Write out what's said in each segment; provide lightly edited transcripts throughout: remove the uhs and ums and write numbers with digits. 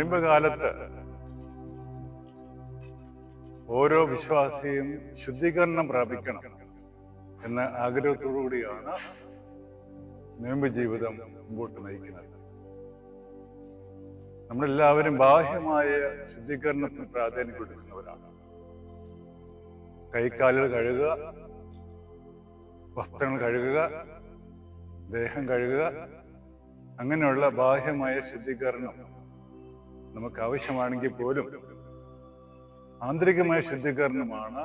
നോയമ്പ് കാലത്ത് ഓരോ വിശ്വാസിയും ശുദ്ധീകരണം പ്രാപിക്കണം എന്ന ആഗ്രഹത്തോടുകൂടിയാണ് നോയമ്പ് ജീവിതം മുമ്പോട്ട് നയിക്കുന്നത്. നമ്മളെല്ലാവരും ബാഹ്യമായ ശുദ്ധീകരണത്തിന് പ്രാധാന്യം കൊടുക്കുന്നവരാണ്. കൈക്കാലുകൾ കഴുകുക, വസ്ത്രങ്ങൾ കഴുകുക, ദേഹം കഴുകുക, അങ്ങനെയുള്ള ബാഹ്യമായ ശുദ്ധീകരണം നമുക്ക് ആവശ്യമാണെങ്കിൽ പോലും ആന്തരികമായ ശുദ്ധീകരണമാണ്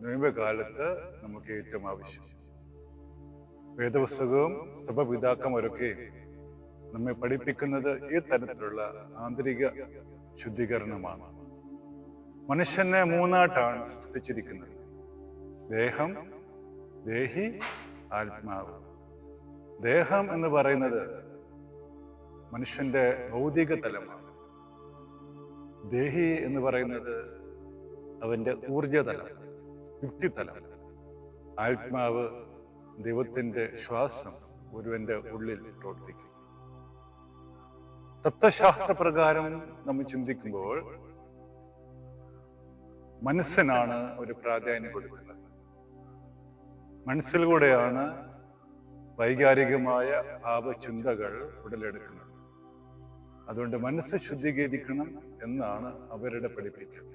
നോയമ്പ് കാലത്ത് നമുക്ക് ഏറ്റവും ആവശ്യം. വേദപുസ്തകവും സഭാപിതാക്കന്മാരൊക്കെ നമ്മെ പഠിപ്പിക്കുന്നത് ഈ തരത്തിലുള്ള ആന്തരിക ശുദ്ധീകരണമാണ്. മനുഷ്യനെ മൂന്നായിട്ടാണ് സൃഷ്ടിച്ചിരിക്കുന്നത്: ദേഹം, ദേഹി, ആത്മാവ്. ദേഹം എന്ന് പറയുന്നത് മനുഷ്യന്റെ ഭൗതിക തലമാണ്. ദേഹി എന്ന് പറയുന്നത് അവന്റെ ഊർജതലം, യുക്തിതലം. ആത്മാവ് ദൈവത്തിന്റെ ശ്വാസം ഒരുവന്റെ ഉള്ളിൽ പ്രവർത്തിക്കും. തത്വശാസ്ത്രപ്രകാരം നമ്മൾ ചിന്തിക്കുമ്പോൾ മനസ്സിനാണ് ഒരു പ്രാധാന്യം കൊടുക്കുന്നത്. മനസ്സിലൂടെയാണ് വൈകാരികമായ ഭാവചിന്തകൾ ഉടലെടുക്കുന്നത്. അതുകൊണ്ട് മനസ്സ് ശുദ്ധീകരിക്കണം എന്നാണ് അവരുടെ പഠിപ്പിക്കൽ.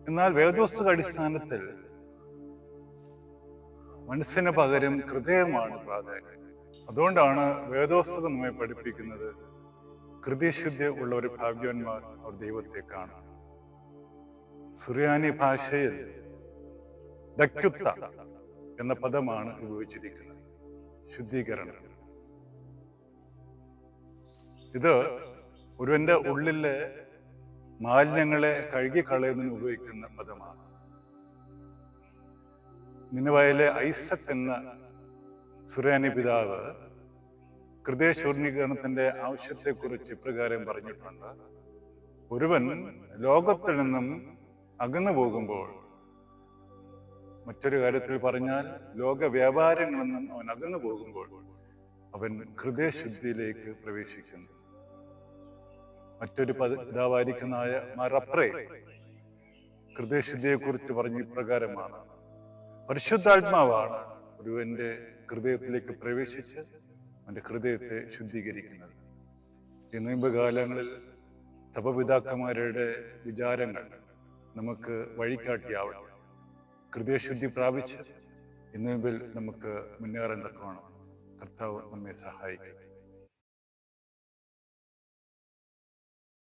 എന്നാൽ വേദോസ്തക അടിസ്ഥാനത്തിൽ മനസ്സിന് പകരം ഹൃദയമാണ് പ്രാധാന്യം. അതുകൊണ്ടാണ് വേദോസ്തകം നമ്മെ പഠിപ്പിക്കുന്നത് ഹൃദയശുദ്ധി ഉള്ള ഒരു ഭാഗ്യവാന്മാർ അവർ ദൈവത്തെ കാണും. സുറിയാനി ഭാഷയിൽ ദക്യുത്ത എന്ന പദമാണ് ഉപയോഗിച്ചിരിക്കുന്നത്, ശുദ്ധീകരണം. ഇത് ഒരുവന്റെ ഉള്ളിലെ മാലിന്യങ്ങളെ കഴുകിക്കളയുന്നതിന് ഉപയോഗിക്കുന്ന പദമാണ്. നിനവയിലെ ഐസക് എന്ന സുറിയാനി പിതാവ് ഹൃദയ ശുദ്ധീകരണത്തിന്റെ ആവശ്യത്തെക്കുറിച്ച് ഇപ്രകാരം പറഞ്ഞിട്ടുണ്ട്: ഒരുവൻ ലോകത്തിൽ നിന്നും അകന്നു പോകുമ്പോൾ, മറ്റൊരു കാര്യത്തിൽ പറഞ്ഞാൽ ലോക വ്യാപാരങ്ങളിൽ നിന്നും അവൻ അകന്നു പോകുമ്പോൾ അവൻ ഹൃദയശുദ്ധിയിലേക്ക് പ്രവേശിക്കുന്നു. മറ്റൊരു പിതാവായിരിക്കുന്നതായ മറപ്രേ ഹൃദയശുദ്ധിയെക്കുറിച്ച് പറഞ്ഞ ഇപ്രകാരമാണ്: പരിശുദ്ധാത്മാവാണ് ഒരുവന്റെ ഹൃദയത്തിലേക്ക് പ്രവേശിച്ച് അവന്റെ ഹൃദയത്തെ ശുദ്ധീകരിക്കുന്നത്. ഈ നോയമ്പ് കാലങ്ങളിൽ തപപിതാക്കന്മാരുടെ വിചാരങ്ങൾ നമുക്ക് വഴികാട്ടിയാവണം. ഹൃദയശുദ്ധി പ്രാപിച്ച് ഈ നോയമ്പിൽ നമുക്ക് മുന്നേറാൻ തക്കവണ്ണം കർത്താവ് നമ്മെ സഹായിക്കും.